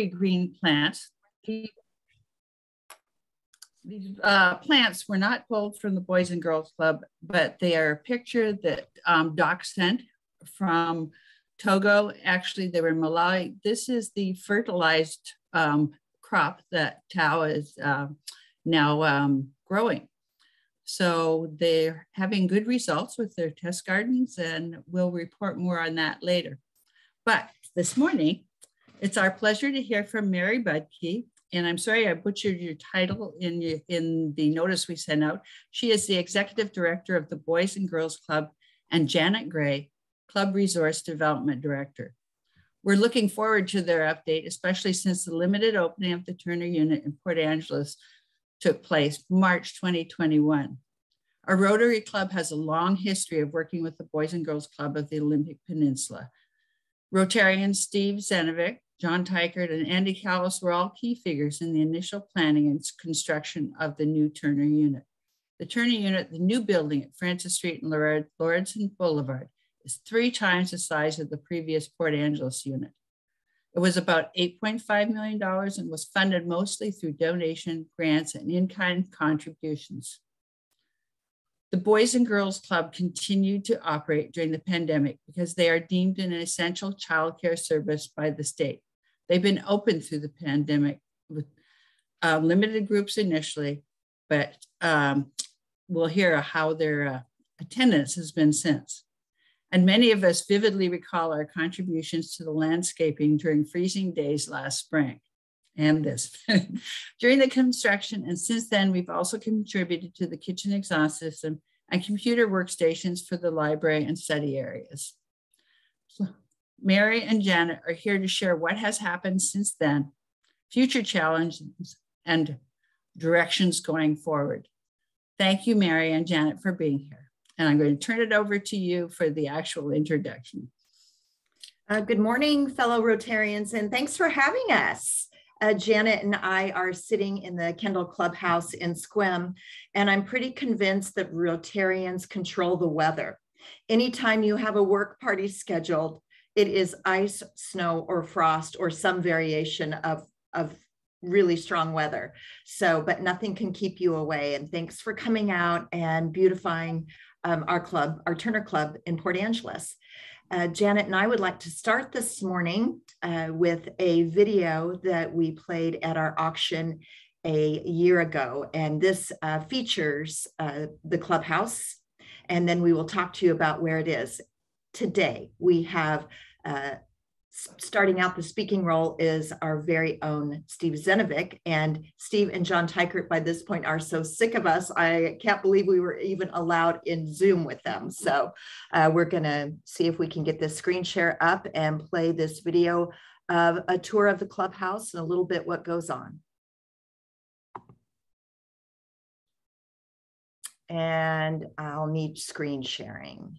green plants. These plants were not pulled from the Boys and Girls Club, but they are a picture that Doc sent from Togo. Actually, they were in Malawi. This is the fertilized crop that Tao is now growing. So they're having good results with their test gardens, and we'll report more on that later. But this morning, it's our pleasure to hear from Mary Budke. And I'm sorry I butchered your title in the notice we sent out. She is the Executive Director of the Boys and Girls Club, and Janet Gray, Club Resource Development Director. We're looking forward to their update, especially since the limited opening of the Turner unit in Port Angeles took place March 2021. Our Rotary Club has a long history of working with the Boys and Girls Club of the Olympic Peninsula. Rotarians Steve Zenovic, John Teichert, and Andy Callis were all key figures in the initial planning and construction of the new Turner unit. The Turner unit, the new building at Francis Street and Lauridsen Boulevard, is 3 times the size of the previous Port Angeles unit. It was about $8.5 million and was funded mostly through donation, grants, and in-kind contributions. The Boys and Girls Club continued to operate during the pandemic because they are deemed an essential childcare service by the state. They've been open through the pandemic with limited groups initially, but we'll hear how their attendance has been since. And many of us vividly recall our contributions to the landscaping during freezing days last spring and this. During the construction, and since then, we've also contributed to the kitchen exhaust system and computer workstations for the library and study areas. So Mary and Janet are here to share what has happened since then, future challenges, and directions going forward. Thank you, Mary and Janet, for being here. And I'm going to turn it over to you for the actual introduction. Good morning, fellow Rotarians, and thanks for having us. Janet and I are sitting in the Kendall Clubhouse in Sequim, and I'm pretty convinced that Rotarians control the weather. Anytime you have a work party scheduled, it is ice, snow, or frost, or some variation of really strong weather. So, but nothing can keep you away. And thanks for coming out and beautifying our club, our Turner Club in Port Angeles. Janet and I would like to start this morning with a video that we played at our auction a year ago. And this features the clubhouse. And then we will talk to you about where it is. Today, we have starting out the speaking role is our very own Steve Zenovic, and Steve and John Teichert by this point are so sick of us. I can't believe we were even allowed in Zoom with them. So we're gonna see if we can get this screen share up and play this video of a tour of the clubhouse and a little bit what goes on. And I'll need screen sharing.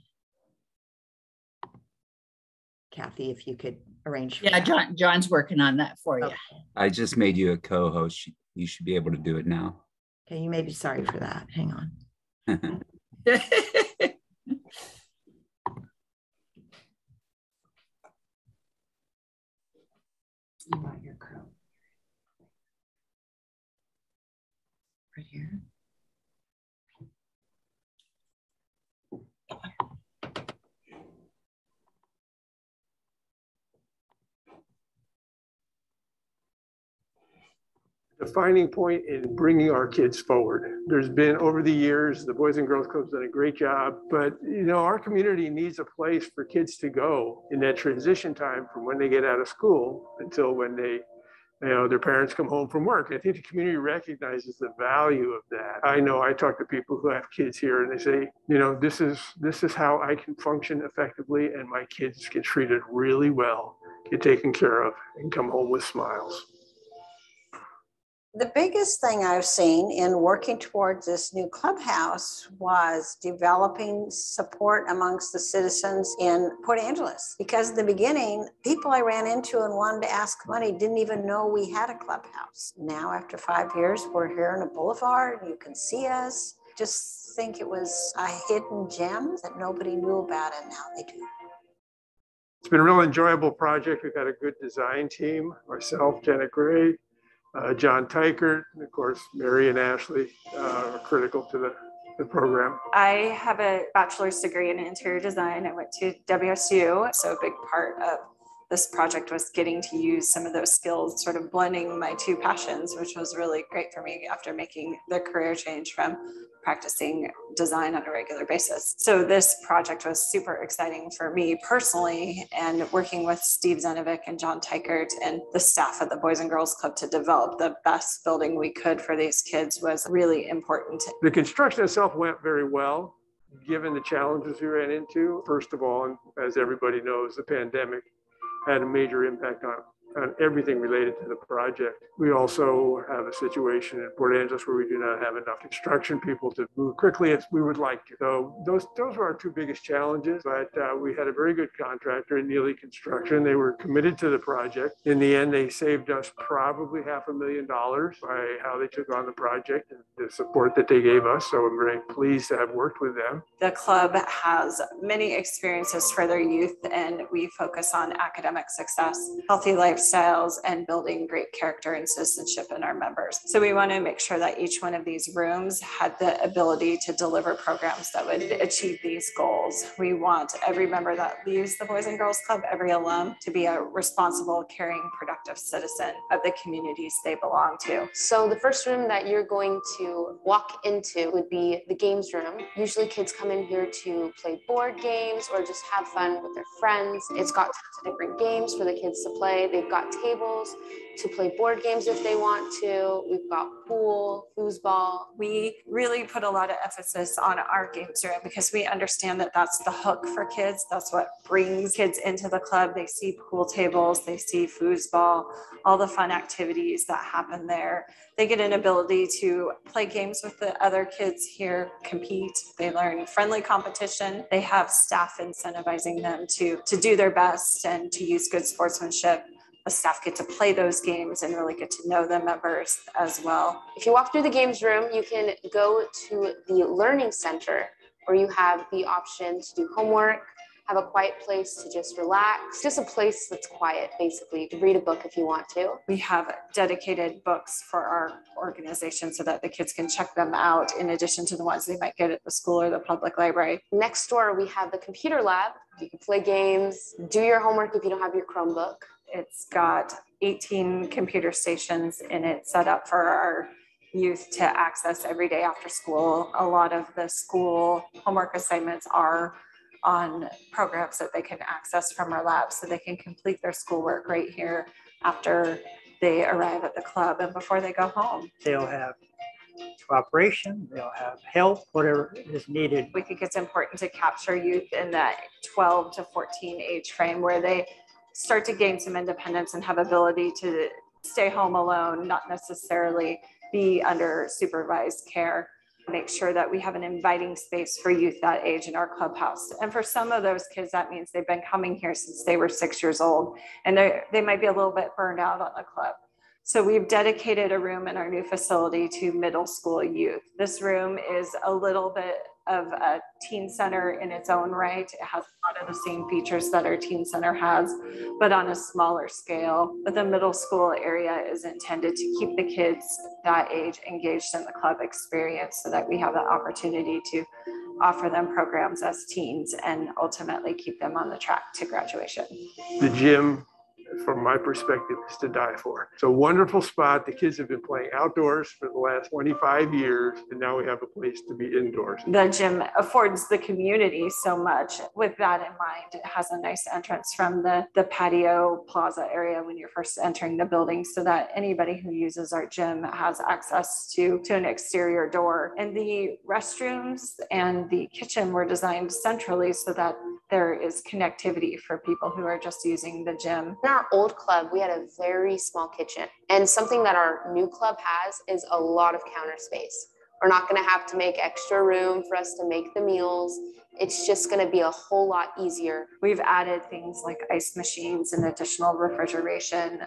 Kathy, if you could arrange for that. John's working on that for you. Okay. I just made you a co-host. You should be able to do it now. Okay, you may be sorry for that. Hang on. You want your Chrome Right here. Defining point in bringing our kids forward. There's been over the years, the Boys and Girls Club's done a great job, but you know, our community needs a place for kids to go in that transition time from when they get out of school until when they, you know, their parents come home from work. I think the community recognizes the value of that. I know I talk to people who have kids here and they say, you know, this is how I can function effectively and my kids get treated really well, get taken care of, and come home with smiles. The biggest thing I've seen in working towards this new clubhouse was developing support amongst the citizens in Port Angeles. Because in the beginning, people I ran into and wanted to ask money didn't even know we had a clubhouse. Now, after 5 years, we're here on a boulevard, you can see us. Just think it was a hidden gem that nobody knew about, and now they do. It's been a real enjoyable project. We've had a good design team, myself, Janet Gray, John Tykert, and of course, Mary and Ashley are critical to the program. I have a bachelor's degree in interior design. I went to WSU, so a big part of this project was getting to use some of those skills, sort of blending my two passions, which was really great for me after making the career change from practicing design on a regular basis. So this project was super exciting for me personally, and working with Steve Zenovic and John Tykert and the staff at the Boys and Girls Club to develop the best building we could for these kids was really important. The construction itself went very well, given the challenges we ran into. First of all, and as everybody knows, the pandemic had a major impact on everything related to the project. We also have a situation in Port Angeles where we do not have enough construction people to move quickly as we would like to. So those were our two biggest challenges, but we had a very good contractor in Neely Construction. They were committed to the project. In the end, they saved us probably $500,000 by how they took on the project and the support that they gave us. So I'm very pleased to have worked with them. The club has many experiences for their youth, and we focus on academic success, healthy lifestyles, and building great character and citizenship in our members. So we want to make sure that each one of these rooms had the ability to deliver programs that would achieve these goals. We want every member that leaves the Boys and Girls Club, every alum, to be a responsible, caring, productive citizen of the communities they belong to. So the first room that you're going to walk into would be the games room. Usually kids come in here to play board games or just have fun with their friends. It's got tons of different games for the kids to play. They've got tables to play board games if they want to. We've got pool, foosball. We really put a lot of emphasis on our games room because we understand that that's the hook for kids. That's what brings kids into the club. They see pool tables, they see foosball, all the fun activities that happen there. They get an ability to play games with the other kids here, compete. They learn friendly competition. They have staff incentivizing them to do their best and to use good sportsmanship. The staff get to play those games and really get to know the members as well. If you walk through the games room, you can go to the Learning Center, where you have the option to do homework, have a quiet place to just relax, just a place that's quiet, basically, to read a book if you want to. We have dedicated books for our organization so that the kids can check them out in addition to the ones they might get at the school or the public library. Next door, we have the computer lab. You can play games, do your homework if you don't have your Chromebook. It's got 18 computer stations in it set up for our youth to access every day after school. A lot of the school homework assignments are on programs that they can access from our lab, so they can complete their schoolwork right here after they arrive at the club and before they go home. They'll have cooperation, they'll have help, whatever is needed. We think it's important to capture youth in that 12 to 14 age frame where they start to gain some independence and have ability to stay home alone, not necessarily be under supervised care. Make sure that we have an inviting space for youth that age in our clubhouse. And for some of those kids, that means they've been coming here since they were 6 years old, and they might be a little bit burned out on the club. So we've dedicated a room in our new facility to middle school youth. This room is a little bit of a teen center in its own right. It has a lot of the same features that our teen center has, but on a smaller scale. But the middle school area is intended to keep the kids that age engaged in the club experience so that we have the opportunity to offer them programs as teens and ultimately keep them on the track to graduation. The gym, from my perspective, is to die for. It's a wonderful spot. The kids have been playing outdoors for the last 25 years, and now we have a place to be indoors. The gym affords the community so much. With that in mind, it has a nice entrance from the patio plaza area when you're first entering the building, so that anybody who uses our gym has access to an exterior door. And the restrooms and the kitchen were designed centrally so that there is connectivity for people who are just using the gym. In our old club, we had a very small kitchen, and something that our new club has is a lot of counter space. We're not going to have to make extra room for us to make the meals. It's just going to be a whole lot easier. We've added things like ice machines and additional refrigeration,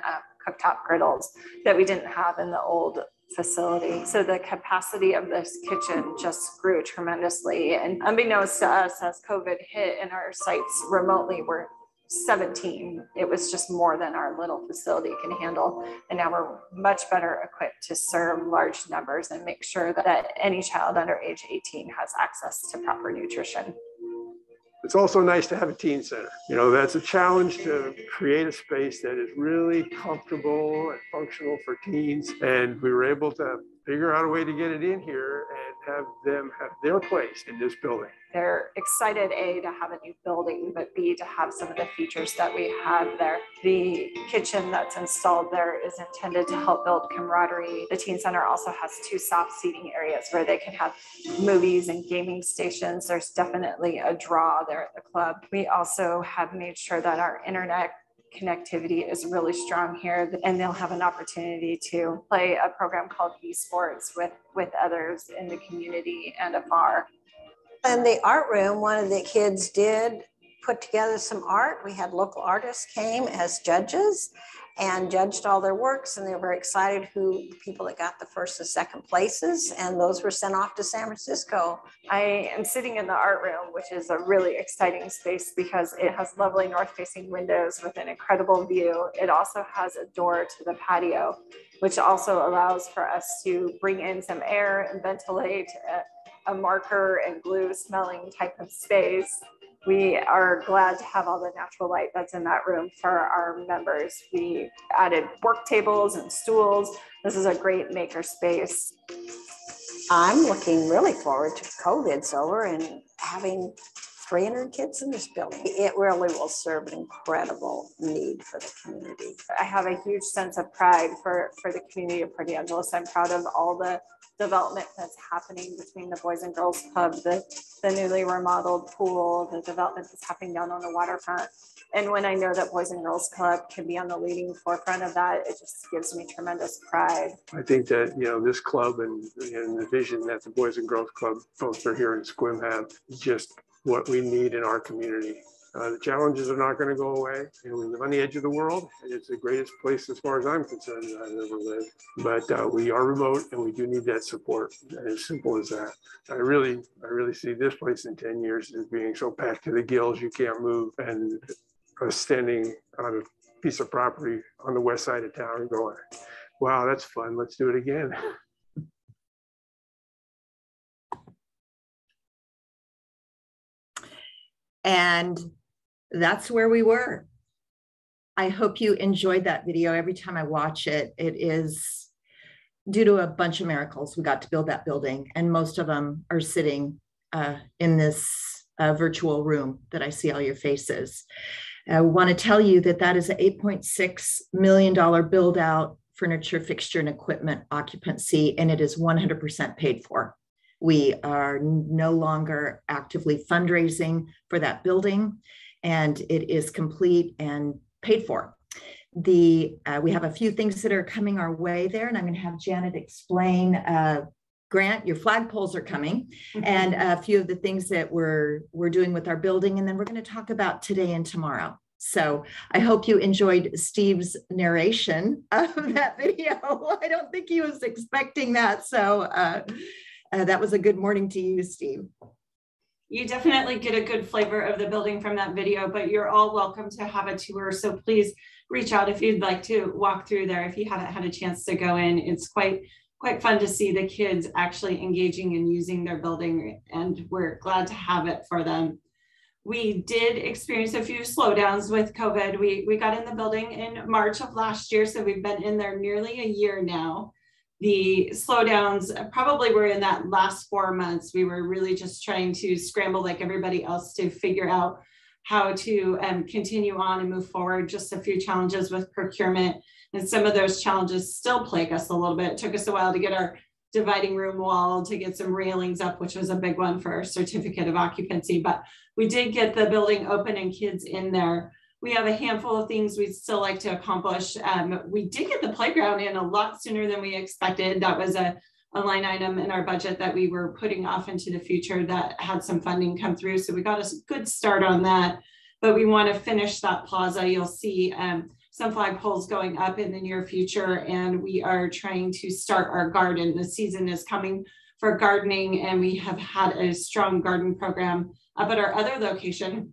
cooktop griddles that we didn't have in the old facility. So the capacity of this kitchen just grew tremendously. And unbeknownst to us, as COVID hit and our sites remotely were 17, it was just more than our little facility can handle. And now we're much better equipped to serve large numbers and make sure that any child under age 18 has access to proper nutrition. It's also nice to have a teen center. You know, that's a challenge to create a space that is really comfortable and functional for teens. And we were able to figure out a way to get it in here and have them have their place in this building. They're excited, A, to have a new building, but B, to have some of the features that we have there. The kitchen that's installed there is intended to help build camaraderie. The teen center also has 2 soft seating areas where they can have movies and gaming stations. There's definitely a draw there at the club. We also have made sure that our internet connectivity is really strong here, and they'll have an opportunity to play a program called esports with others in the community and afar. In the art room, one of the kids did put together some art. We had local artists came as judges and judged all their works, and they were very excited who the people that got the first and second places, and those were sent off to San Francisco. I am sitting in the art room, which is a really exciting space because it has lovely north-facing windows with an incredible view. It also has a door to the patio, which also allows for us to bring in some air and ventilate a marker and glue smelling type of space. We are glad to have all the natural light that's in that room for our members. We added work tables and stools. This is a great maker space. I'm looking really forward to COVID's over and having 300 kids in this building. It really will serve an incredible need for the community. I have a huge sense of pride for the community of Port Angeles. I'm proud of all the development that's happening between the Boys and Girls Club, the newly remodeled pool, the development that's happening down on the waterfront. And when I know that Boys and Girls Club can be on the leading forefront of that, it just gives me tremendous pride. I think that, you know, this club and the vision that the Boys and Girls Club, both are here in Sequim, have is just what we need in our community. The challenges are not going to go away. You know, we live on the edge of the world, and it's the greatest place as far as I'm concerned that I've ever lived. But we are remote, and we do need that support. And as simple as that. I really see this place in 10 years as being so packed to the gills you can't move. And us standing on a piece of property on the west side of town going, wow, that's fun. Let's do it again. And that's where we were. I hope you enjoyed that video. Every time I watch it, it is due to a bunch of miracles. We got to build that building, and most of them are sitting in this virtual room that I see all your faces. I want to tell you that that is an $8.6 million build out, furniture, fixture, and equipment occupancy, and it is 100% paid for. We are no longer actively fundraising for that building, and it is complete and paid for. We have a few things that are coming our way there, and I'm going to have Janet explain. Grant, your flagpoles are coming, and a few of the things that we're doing with our building, and then we're going to talk about today and tomorrow. So I hope you enjoyed Steve's narration of that video. I don't think he was expecting that, so that was a good morning to you, Steve. You definitely get a good flavor of the building from that video, but you're all welcome to have a tour. So please reach out if you'd like to walk through there. If you haven't had a chance to go in, it's quite fun to see the kids actually engaging and using their building, and we're glad to have it for them. We did experience a few slowdowns with COVID. We got in the building in March of last year, so we've been in there nearly a year now. The slowdowns probably were in that last 4 months. We were really just trying to scramble like everybody else to figure out how to continue on and move forward. Just a few challenges with procurement, and some of those challenges still plague us a little bit. It took us a while to get our dividing room wall, to get some railings up, which was a big one for our certificate of occupancy, but we did get the building open and kids in there. We have a handful of things we'd still like to accomplish. We did get the playground in a lot sooner than we expected. That was a line item in our budget that we were putting off into the future that had some funding come through. So we got a good start on that, but we want to finish that plaza. You'll see some flagpoles going up in the near future, and we are trying to start our garden. The season is coming for gardening, and we have had a strong garden program up at our other location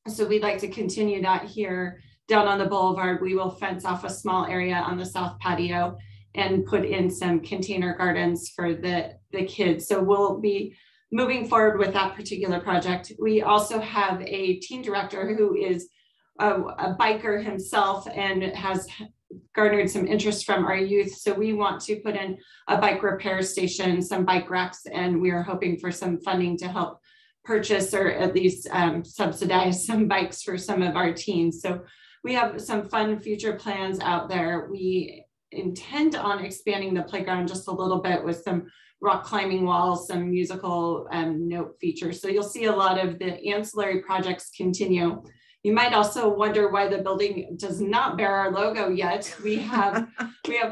So we'd like to continue that here down on the boulevard. We will fence off a small area on the south patio and put in some container gardens for the kids. So we'll be moving forward with that particular project. We also have a teen director who is a biker himself and has garnered some interest from our youth. So we want to put in a bike repair station, some bike racks, and we are hoping for some funding to help purchase or at least subsidize some bikes for some of our teens. So we have some fun future plans out there. We intend on expanding the playground just a little bit with some rock climbing walls, some musical note features. So you'll see a lot of the ancillary projects continue. You might also wonder why the building does not bear our logo yet. We have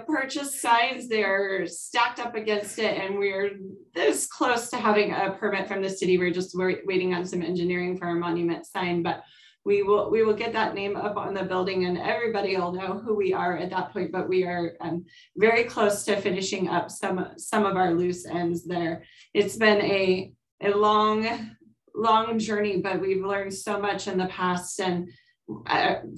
purchased signs, they're stacked up against it, and we're this close to having a permit from the city. We're just waiting on some engineering for our monument sign, but we will get that name up on the building and everybody will know who we are at that point. But we are very close to finishing up some of our loose ends there. It's been a long journey, but we've learned so much in the past and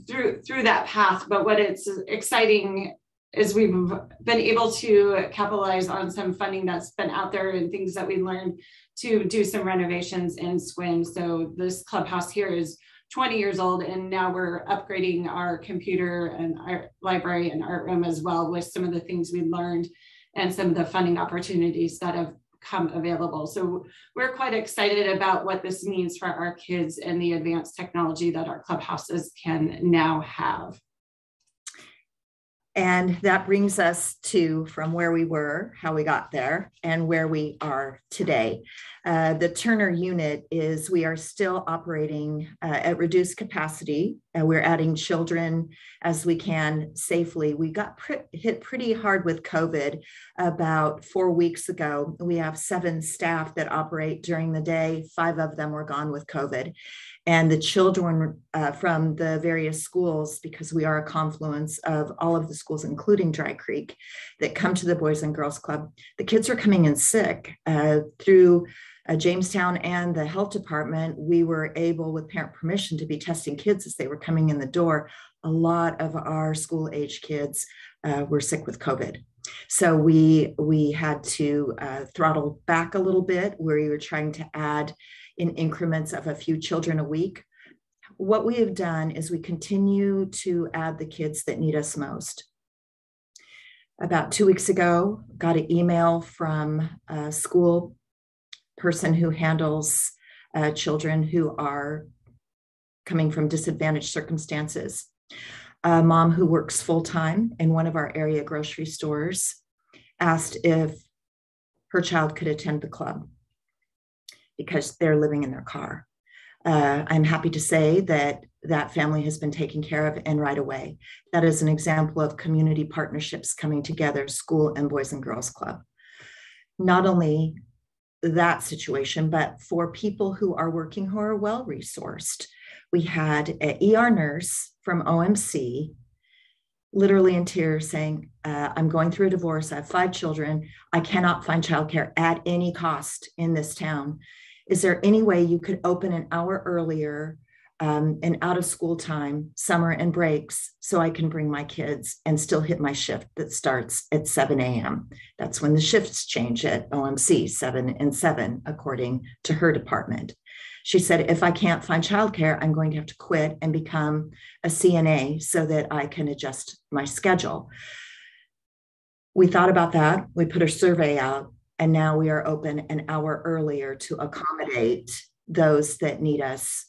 through that path. But what it's exciting is we've been able to capitalize on some funding that's been out there and things that we learned to do some renovations in Swim. So this clubhouse here is 20 years old, and now we're upgrading our computer and our library and art room as well with some of the things we learned and some of the funding opportunities that have come available. So we're quite excited about what this means for our kids and the advanced technology that our clubhouses can now have. And that brings us to from where we were, how we got there, and where we are today. The Turner unit we are still operating at reduced capacity. We're adding children as we can safely. We got hit pretty hard with COVID about 4 weeks ago. We have 7 staff that operate during the day. 5 of them were gone with COVID. And the children from the various schools, because we are a confluence of all of the schools, including Dry Creek, that come to the Boys and Girls Club, the kids are coming in sick. Through Jamestown and the health department, we were able, with parent permission, to be testing kids as they were coming in the door. A lot of our school-age kids were sick with COVID. So we had to throttle back a little bit, where we were trying to add in increments of a few children a week. What we have done is we continue to add the kids that need us most. About 2 weeks ago, got an email from a school person who handles children who are coming from disadvantaged circumstances. A mom who works full-time in one of our area grocery stores asked if her child could attend the club because they're living in their car. I'm happy to say that that family has been taken care of, and right away. That is an example of community partnerships coming together, school and Boys and Girls Club. Not only that situation, but for people who are working who are well-resourced. We had an ER nurse from OMC, literally in tears, saying, I'm going through a divorce, I have 5 children, I cannot find childcare at any cost in this town. Is there any way you could open an hour earlier and out of school time, summer and breaks, so I can bring my kids and still hit my shift that starts at 7 a.m. That's when the shifts change at OMC, 7 and 7, according to her department. She said, if I can't find childcare, I'm going to have to quit and become a CNA so that I can adjust my schedule. We thought about that. We put a survey out, and now we are open an hour earlier to accommodate those that need us,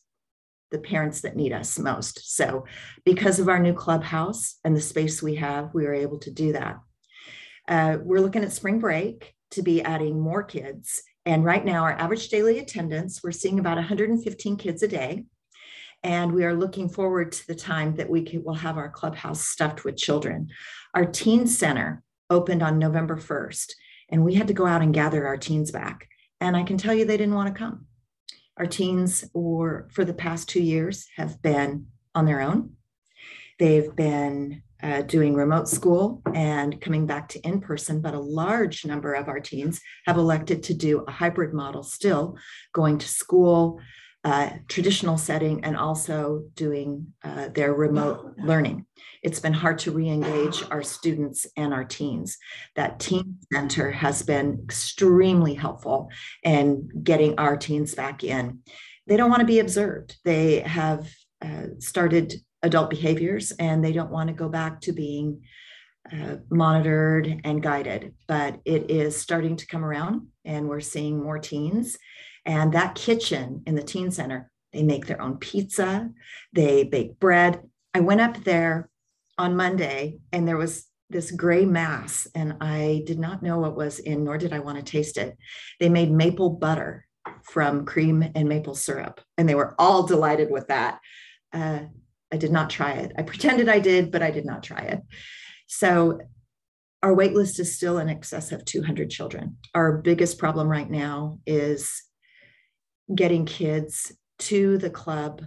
the parents that need us most. So because of our new clubhouse and the space we have, we are able to do that. We're looking at spring break to be adding more kids. And right now, our average daily attendance, we're seeing about 115 kids a day. And we are looking forward to the time that we'll have our clubhouse stuffed with children. Our teen center opened on November 1st, and we had to go out and gather our teens back. And I can tell you they didn't want to come. Our teens, for the past 2 years, have been on their own. They've been doing remote school and coming back to in-person, but a large number of our teens have elected to do a hybrid model still, going to school traditional setting and also doing their remote learning. It's been hard to re-engage our students and our teens. That teen center has been extremely helpful in getting our teens back in. They don't want to be observed. They have started adult behaviors and they don't want to go back to being monitored and guided, but it is starting to come around and we're seeing more teens. And that kitchen in the teen center, they make their own pizza, they bake bread. I went up there on Monday and there was this gray mass and I did not know what was in, nor did I want to taste it. They made maple butter from cream and maple syrup and they were all delighted with that. I did not try it. I pretended I did, but I did not try it. So our wait list is still in excess of 200 children. Our biggest problem right now is getting kids to the club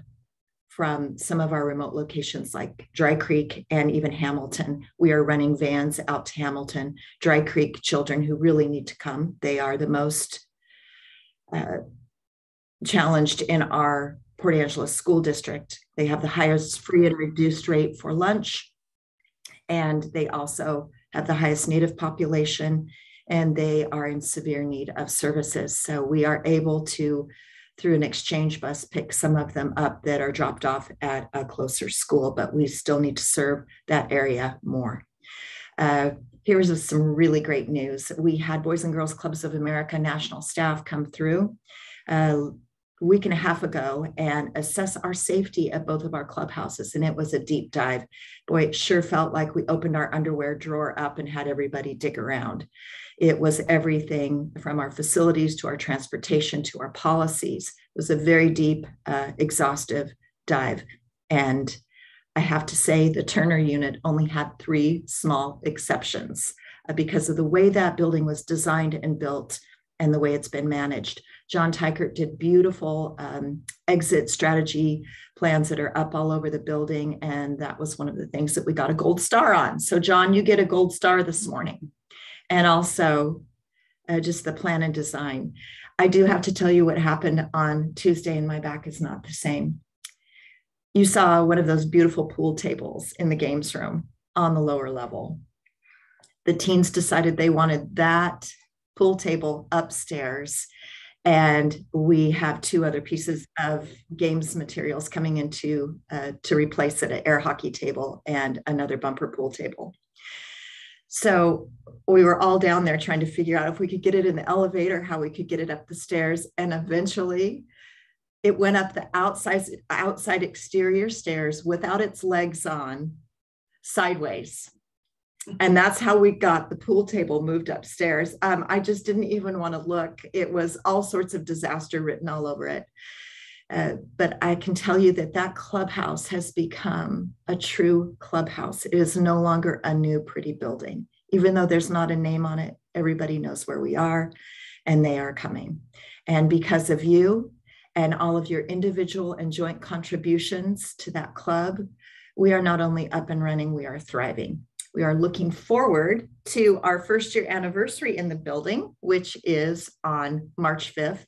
from some of our remote locations like Dry Creek and even Hamilton. We are running vans out to Hamilton. Dry Creek children who really need to come. They are the most challenged in our Port Angeles school district. They have the highest free and reduced rate for lunch. And they also have the highest Native population and they are in severe need of services. So we are able to, through an exchange bus, pick some of them up that are dropped off at a closer school, but we still need to serve that area more. Here's some really great news. We had Boys and Girls Clubs of America national staff come through a week and a half ago and assess our safety at both of our clubhouses. And it was a deep dive. Boy, it sure felt like we opened our underwear drawer up and had everybody dig around. It was everything from our facilities to our transportation to our policies. It was a very deep, exhaustive dive. And I have to say the Turner unit only had 3 small exceptions because of the way that building was designed and built and the way it's been managed. John Tykert did beautiful exit strategy plans that are up all over the building. And that was one of the things that we got a gold star on. So John, you get a gold star this morning. And also just the plan and design. I do have to tell you what happened on Tuesday and my back is not the same. You saw one of those beautiful pool tables in the games room on the lower level. The teens decided they wanted that pool table upstairs. And we have 2 other pieces of games materials coming in to replace it, an air hockey table and another bumper pool table. So we were all down there trying to figure out if we could get it in the elevator, how we could get it up the stairs. And eventually it went up the outside exterior stairs without its legs on, sideways. And that's how we got the pool table moved upstairs. I just didn't even want to look. It was all sorts of disaster written all over it. But I can tell you that that clubhouse has become a true clubhouse. It is no longer a new pretty building. Even though there's not a name on it, everybody knows where we are and they are coming. And because of you and all of your individual and joint contributions to that club, we are not only up and running, we are thriving. We are looking forward to our first-year anniversary in the building, which is on March 5th.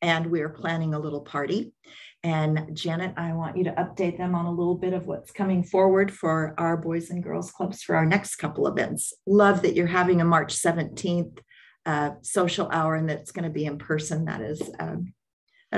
And we are planning a little party. And Janet, I want you to update them on a little bit of what's coming forward for our Boys and Girls Clubs for our next couple events. Love that you're having a March 17th social hour and that's going to be in person. That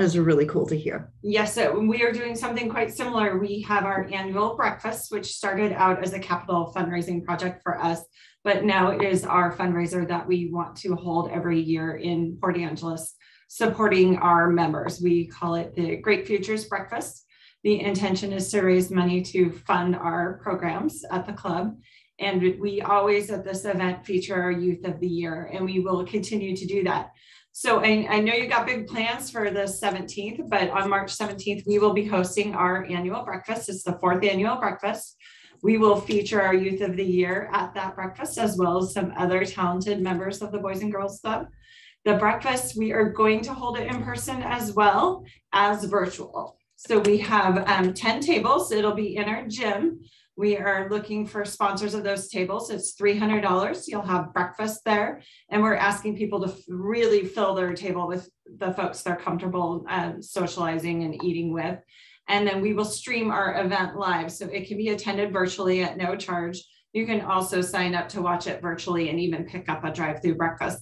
is really cool to hear. Yes, so we are doing something quite similar. We have our annual breakfast, which started out as a capital fundraising project for us, but now it is our fundraiser that we want to hold every year in Port Angeles, supporting our members. We call it the Great Futures Breakfast. The intention is to raise money to fund our programs at the club. And we always at this event feature our Youth of the Year, and we will continue to do that. So I know you got big plans for the 17th, but on March 17th, we will be hosting our annual breakfast. It's the 4th annual breakfast. We will feature our Youth of the Year at that breakfast, as well as some other talented members of the Boys and Girls Club. The breakfast, we are going to hold it in person as well as virtual. So we have 10 tables. It'll be in our gym. We are looking for sponsors of those tables. It's $300. You'll have breakfast there. And we're asking people to really fill their table with the folks they're comfortable socializing and eating with. And then we will stream our event live. So it can be attended virtually at no charge. You can also sign up to watch it virtually and even pick up a drive-through breakfast.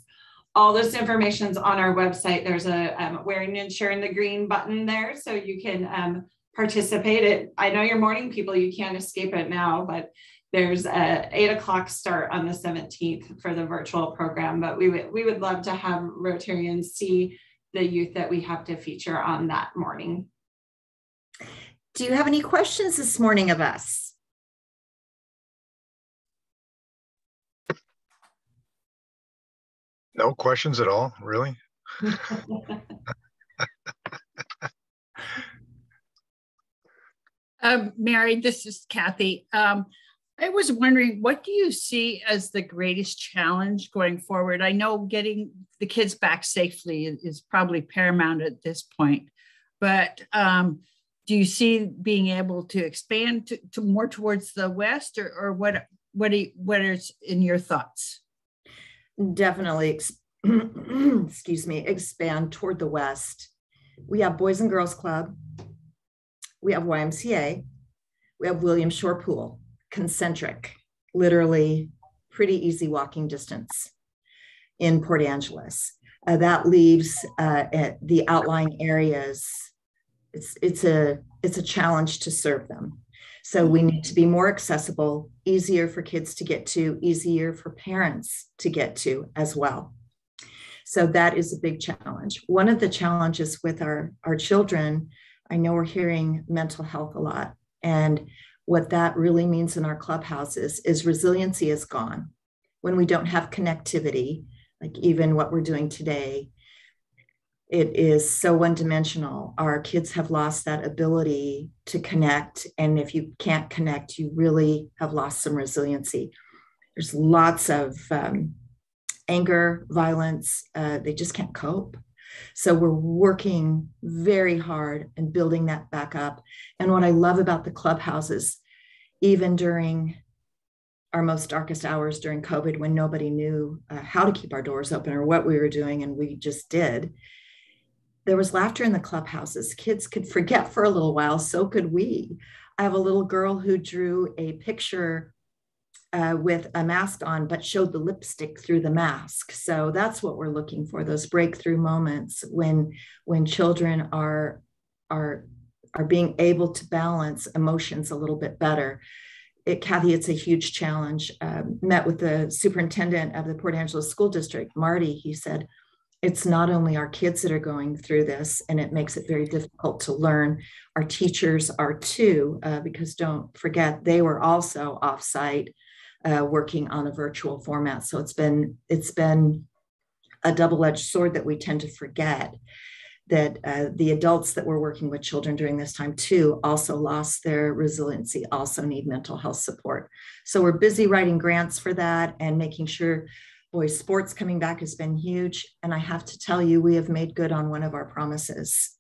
All this information is on our website. There's a wearing and sharing the green button there, so you can participate. I know you're morning people, you can't escape it now, but there's a 8 o'clock start on the 17th for the virtual program. But we would love to have Rotarians see the youth that we have to feature on that morning. Do you have any questions this morning of us? No questions at all, really? Mary, this is Kathy. I was wondering, what do you see as the greatest challenge going forward? I know getting the kids back safely is probably paramount at this point, but do you see being able to expand to more towards the West, or what is in your thoughts? Definitely, excuse me, expand toward the West. We have Boys and Girls Club. We have YMCA. We have William Shore Pool, concentric, literally pretty easy walking distance in Port Angeles. That leaves at the outlying areas. It's a challenge to serve them. So we need to be more accessible, easier for kids to get to, easier for parents to get to as well. So that is a big challenge. One of the challenges with our children, I know we're hearing mental health a lot. And what that really means in our clubhouses is resiliency is gone. When we don't have connectivity, like even what we're doing today, it is so one-dimensional. Our kids have lost that ability to connect. And if you can't connect, you really have lost some resiliency. There's lots of anger, violence. They just can't cope. So we're working very hard and building that back up. And what I love about the clubhouses, even during our most darkest hours during COVID, when nobody knew how to keep our doors open or what we were doing, and we just did, there was laughter in the clubhouses. Kids could forget for a little while, so could we. I have a little girl who drew a picture with a mask on, but showed the lipstick through the mask. So that's what we're looking for, those breakthrough moments when children are being able to balance emotions a little bit better. Kathy, it's a huge challenge. Met with the superintendent of the Port Angeles School District, Marty. He said, it's not only our kids that are going through this, and it makes it very difficult to learn. Our teachers are too, because don't forget, they were also offsite working on a virtual format. So it's been a double-edged sword that we tend to forget that the adults that were working with children during this time too also lost their resiliency, also need mental health support. So we're busy writing grants for that and making sure boys sports coming back has been huge. And I have to tell you, we have made good on one of our promises.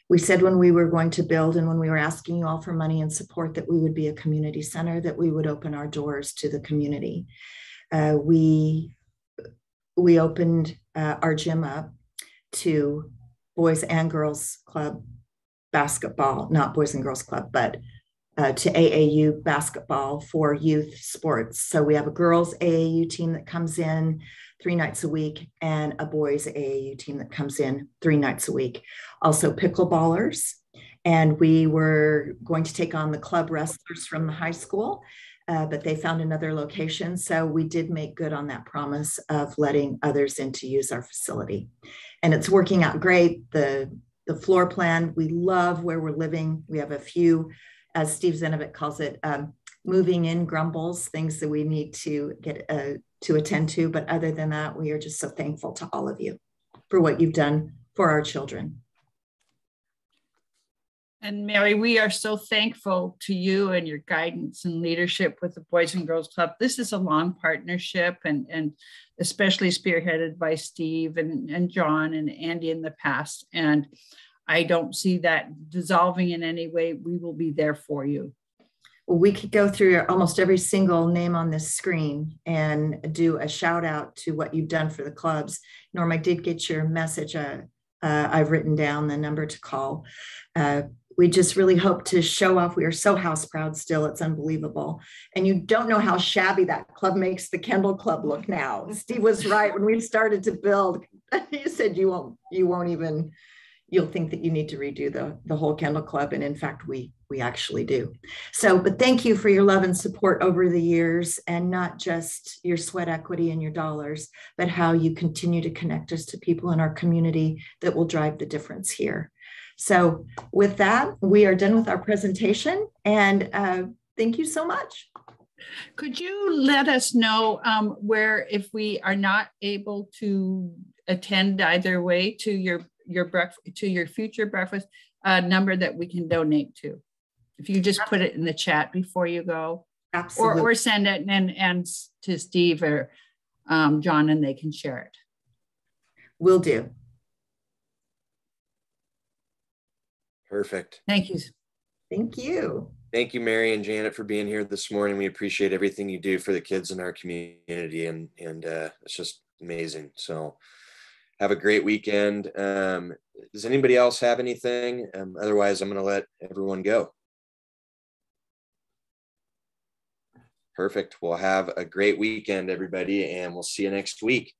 We said when we were going to build and when we were asking you all for money and support that we would be a community center, that we would open our doors to the community. We opened our gym up to Boys and Girls Club basketball, not Boys and Girls Club, but to AAU basketball for youth sports. So we have a girls AAU team that comes in 3 nights a week and a boys AAU team that comes in 3 nights a week. Also pickleballers. And we were going to take on the club wrestlers from the high school, but they found another location. So we did make good on that promise of letting others in to use our facility. And it's working out great. The floor plan, we love where we're living. We have a few, as Steve Zenovic calls it, moving in grumbles, things that we need to get to attend to. But other than that, we are just so thankful to all of you for what you've done for our children. And Mary, we are so thankful to you and your guidance and leadership with the Boys and Girls Club. This is a long partnership and especially spearheaded by Steve and John and Andy in the past. And I don't see that dissolving in any way. We will be there for you. we could go through almost every single name on this screen and do a shout out to what you've done for the clubs. Norm, I did get your message. I've written down the number to call. We just really hope to show off. We are so house proud still. It's unbelievable. And you don't know how shabby that club makes the Kendall Club look now. Steve was right. When we started to build, he said, you'll think that you need to redo the whole Kendall Club. And in fact, we actually do. So, but thank you for your love and support over the years, and not just your sweat equity and your dollars, but how you continue to connect us to people in our community that will drive the difference here. So with that, we are done with our presentation, and thank you so much. Could you let us know where, if we are not able to attend either way, to your future breakfast number that we can donate to? If you just put it in the chat before you go. Absolutely. Or send it and to Steve or John, and they can share it. Will do. Perfect. Thank you. Thank you. Thank you, Mary and Janet, for being here this morning. We appreciate everything you do for the kids in our community, and it's just amazing. So have a great weekend. Does anybody else have anything? Otherwise, I'm going to let everyone go. Perfect. Well, have a great weekend, everybody, and we'll see you next week.